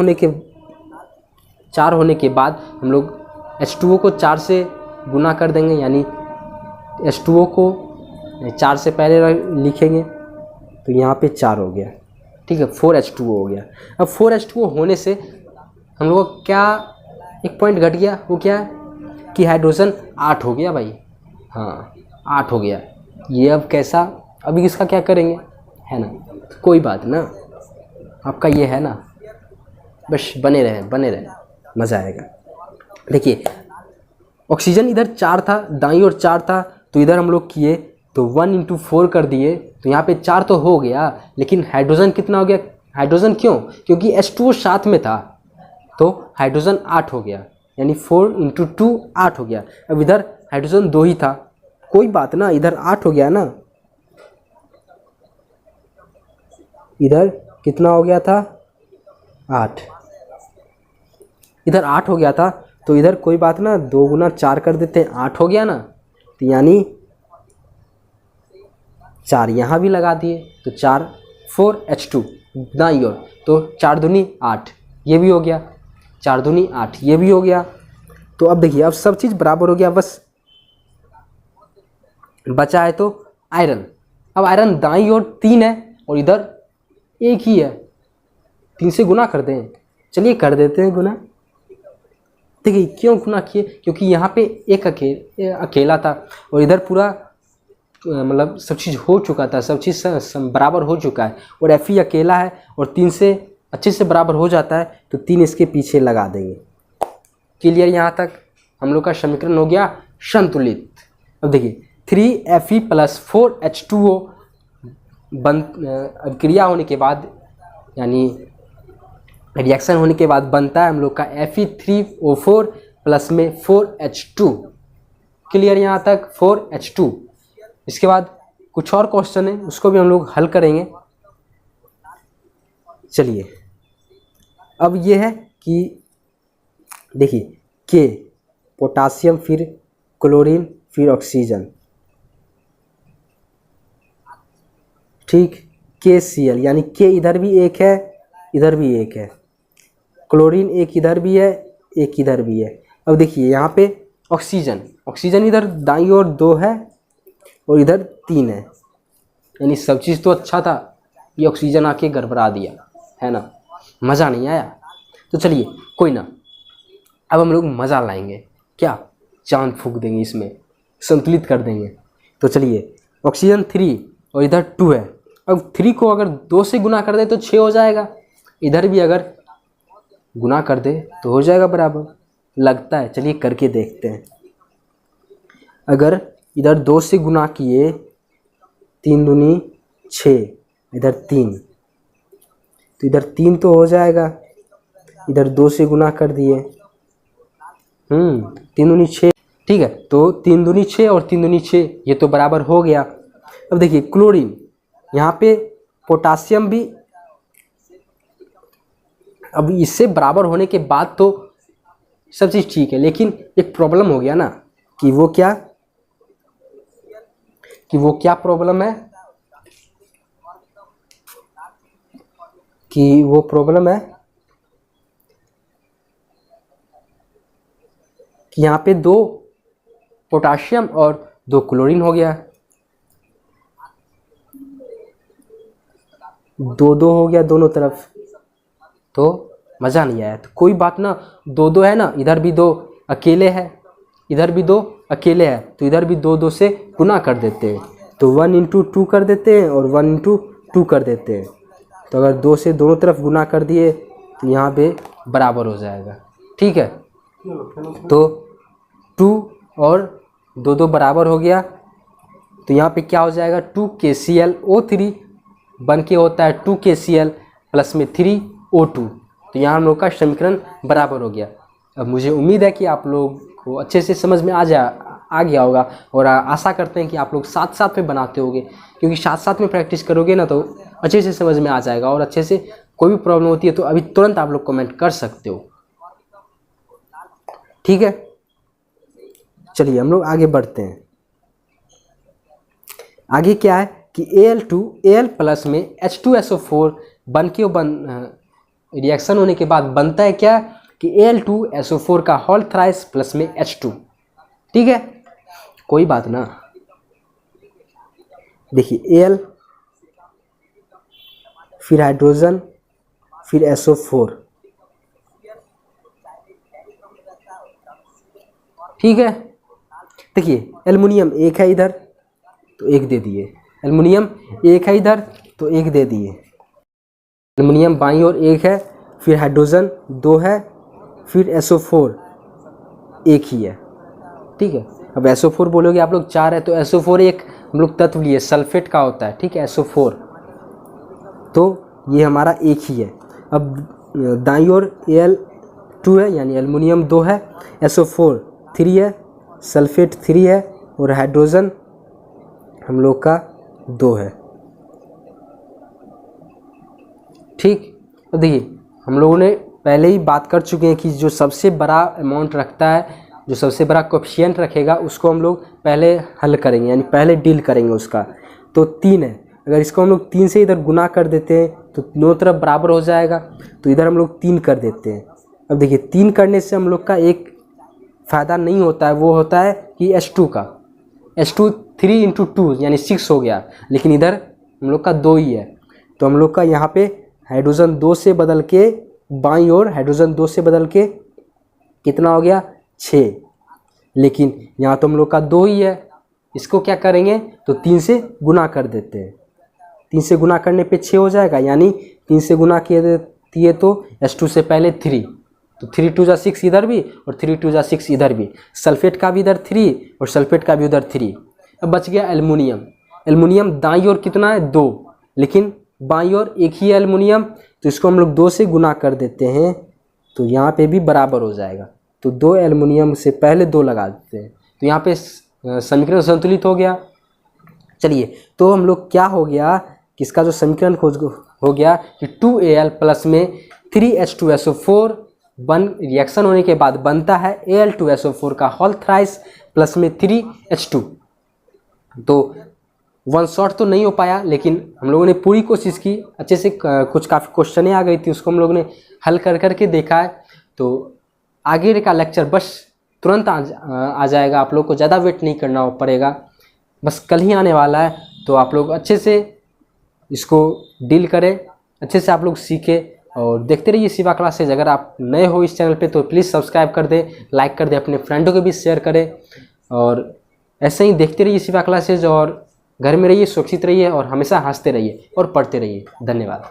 होने के बाद हम लोग H2O को 4 से गुना कर देंगे, यानी H2O को 4 से पहले लिखेंगे तो यहाँ पे 4 हो गया, ठीक है, 4H2O हो गया। अब 4H2O होने से हम लोग को क्या एक पॉइंट घट गया, वो क्या है कि हाइड्रोजन 8 हो गया भाई, हाँ 8 हो गया। ये अब कैसा, अभी इसका क्या करेंगे, है ना, कोई बात ना, आपका ये है ना, बस बने रहे मज़ा आएगा। देखिए ऑक्सीजन इधर 4 था, दाईं ओर 4 था, तो इधर हम लोग किए तो 1 × 4 कर दिए, तो यहाँ पे 4 तो हो गया, लेकिन हाइड्रोजन कितना हो गया, हाइड्रोजन क्यों, क्योंकि H2O साथ में था तो हाइड्रोजन 8 हो गया, यानी 4 × 2 8 हो गया। अब इधर हाइड्रोजन 2 ही था, कोई बात ना, इधर 8 हो गया ना, इधर कितना हो गया था 8, इधर 8 हो गया था, तो इधर कोई बात ना, 2 × 4 कर देते हैं, 8 हो गया ना, तो यानी 4 यहाँ भी लगा दिए तो 4 4H2 दाईं ओर, तो 4 दूनी 8 ये भी हो गया, 4 दूनी 8 ये भी हो गया। तो अब देखिए अब सब चीज़ बराबर हो गया, बस बचा है तो आयरन। अब आयरन दाईं ओर 3 है और इधर 1 ही है, 3 से गुना कर दें, चलिए कर देते हैं गुना। देखिए क्यों गुना किए, क्योंकि यहाँ पे एक अकेला था और इधर पूरा मतलब सब चीज़ हो चुका था, सब चीज़ बराबर हो चुका है, और Fe अकेला है और 3 से अच्छे से बराबर हो जाता है, तो 3 इसके पीछे लगा देंगे। क्लियर, यहाँ तक हम लोग का समीकरण हो गया संतुलित। अब देखिए 3Fe + 4H2O क्रिया होने के बाद, यानी रिएक्शन होने के बाद बनता है हम लोग का Fe3O4 प्लस में 4H2। क्लियर यहाँ तक 4H2। इसके बाद कुछ और क्वेश्चन है, उसको भी हम लोग हल करेंगे। चलिए अब ये है कि देखिए K पोटासियम, फिर क्लोरीन, फिर ऑक्सीजन, ठीक, KCl, यानी K इधर भी एक है, इधर भी एक है, क्लोरीन एक इधर भी है, एक इधर भी है। अब देखिए यहाँ पे ऑक्सीजन इधर दाईं ओर 2 है और इधर 3 है, यानी सब चीज़ तो अच्छा था, ये ऑक्सीजन आके गड़बड़ा दिया, है ना, मज़ा नहीं आया। तो चलिए कोई ना, अब हम लोग मज़ा लाएंगे, क्या चांद फूंक देंगे इसमें, संतुलित कर देंगे। तो चलिए ऑक्सीजन 3 और इधर 2 है, अब 3 को अगर 2 से गुना कर दे तो 6 हो जाएगा, इधर भी अगर गुना कर दे तो हो जाएगा बराबर, लगता है, चलिए करके देखते हैं। अगर इधर 2 से गुना किए, 3 दूनी 6, इधर 3, तो इधर 3 तो हो जाएगा, इधर 2 से गुना कर दिए, 3 दूनी 6, ठीक है, तो 3 दूनी 6 और 3 दूनी 6 ये तो बराबर हो गया। अब देखिए क्लोरीन, यहाँ पे पोटासियम भी, अब इससे बराबर होने के बाद तो सब चीज़ ठीक है, लेकिन एक प्रॉब्लम हो गया ना, कि वो क्या प्रॉब्लम है, कि वो प्रॉब्लम है कि यहाँ पे 2 पोटाशियम और 2 क्लोरीन हो गया, 2-2 हो गया दोनों तरफ, तो मज़ा नहीं आया। तो कोई बात ना, 2-2 है ना, इधर भी 2 अकेले है, इधर भी 2 अकेले है, तो इधर भी 2-2 से गुना कर देते हैं, तो 1 × 2 कर देते हैं और 1 × 2 कर देते हैं। तो अगर 2 से दोनों तरफ गुना कर दिए तो यहाँ पे बराबर हो जाएगा, ठीक है। तो 2 और 2-2 बराबर हो गया, तो यहाँ पे क्या हो जाएगा, 2KClO3 बन के होता है 2KCl प्लस में 3O2, तो यहाँ हम लोग का समीकरण बराबर हो गया। अब मुझे उम्मीद है कि आप लोग को अच्छे से समझ में आ गया होगा, और आशा करते हैं कि आप लोग साथ साथ में बनाते होगे, क्योंकि साथ साथ में प्रैक्टिस करोगे ना तो अच्छे से समझ में आ जाएगा, और अच्छे से कोई भी प्रॉब्लम होती है तो अभी तुरंत आप लोग कमेंट कर सकते हो, ठीक है। चलिए हम लोग आगे बढ़ते हैं। आगे क्या है कि Al प्लस में H2SO4 बन के रिएक्शन होने के बाद बनता है क्या कि Al2SO4 का होल थ्राइस प्लस में H2। ठीक है, कोई बात ना। देखिए Al फिर हाइड्रोजन फिर SO4, ठीक है। देखिए एल्युमिनियम एक है इधर तो एक दे दिए, एल्युमिनियम एक है इधर तो एक दे दिए, एल्युमिनियम बाईं ओर एक है, फिर हाइड्रोजन 2 है, फिर SO4 एक ही है। ठीक है, अब SO4 बोलोगे आप लोग 4 है तो SO4 एक हम लोग तत्व लिए सल्फेट का होता है। ठीक है, SO4 तो ये हमारा एक ही है। अब दाईं ओर Al2 है यानी एल्युमिनियम 2 है, SO4 3 है, सल्फेट 3 है और हाइड्रोजन हम लोग का 2 है। ठीक, तो देखिए हम लोगों ने पहले ही बात कर चुके हैं कि जो सबसे बड़ा अमाउंट रखता है, जो सबसे बड़ा कोएफिशिएंट रखेगा उसको हम लोग पहले हल करेंगे यानी पहले डील करेंगे उसका। तो 3 है, अगर इसको हम लोग 3 से इधर गुना कर देते हैं तो दोनों तरफ बराबर हो जाएगा, तो इधर हम लोग 3 कर देते हैं। अब देखिए 3 करने से हम लोग का एक फ़ायदा नहीं होता है, वो होता है कि H2 का, H2 3 × 2 यानी 6 हो गया, लेकिन इधर हम लोग का 2 ही है तो हम लोग का यहाँ पे हाइड्रोजन 2 से बदल के बाईं ओर हाइड्रोजन 2 से बदल के कितना हो गया 6, लेकिन यहाँ तो हम लोग का 2 ही है, इसको क्या करेंगे तो 3 से गुना कर देते हैं। 3 से गुना करने पे 6 हो जाएगा, यानी 3 से गुना किए तो H2 से पहले 3, तो 3 × 2 = 6 इधर भी और 3 × 2 = 6 इधर भी, सल्फेट का भी इधर 3 और सल्फेट का भी उधर 3। अब बच गया एल्युमिनियम। एल्युमिनियम दाईं ओर कितना है 2, लेकिन बाईं ओर एक ही है एल्युमिनियम, तो इसको हम लोग 2 से गुना कर देते हैं तो यहाँ पे भी बराबर हो जाएगा। तो 2 एल्युमिनियम से पहले 2 लगा देते हैं तो यहाँ पे समीकरण संतुलित हो गया। चलिए तो हम लोग क्या हो गया कि इसका जो समीकरण खोज हो गया कि 2Al प्लस में 3H2SO4 रिएक्शन होने के बाद बनता है Al2SO4 का होल थ्राइस प्लस में 3H2। तो वन शॉट तो नहीं हो पाया, लेकिन हम लोगों ने पूरी कोशिश की अच्छे से, कुछ काफ़ी क्वेश्चनें आ गई थी उसको हम लोगों ने हल कर करके देखा है। तो आगे का लेक्चर बस तुरंत आ जाएगा, आप लोग को ज़्यादा वेट नहीं करना पड़ेगा, बस कल ही आने वाला है। तो आप लोग अच्छे से इसको डील करें, अच्छे से आप लोग सीखें और देखते रहिए शिवा क्लासेज। अगर आप नए हो इस चैनल पे तो प्लीज़ सब्सक्राइब कर दें, लाइक कर दें, अपने फ्रेंडों को भी शेयर करें और ऐसे ही देखते रहिए शिवा क्लासेज। और घर में रहिए, सुरक्षित रहिए और हमेशा हंसते रहिए और पढ़ते रहिए। धन्यवाद।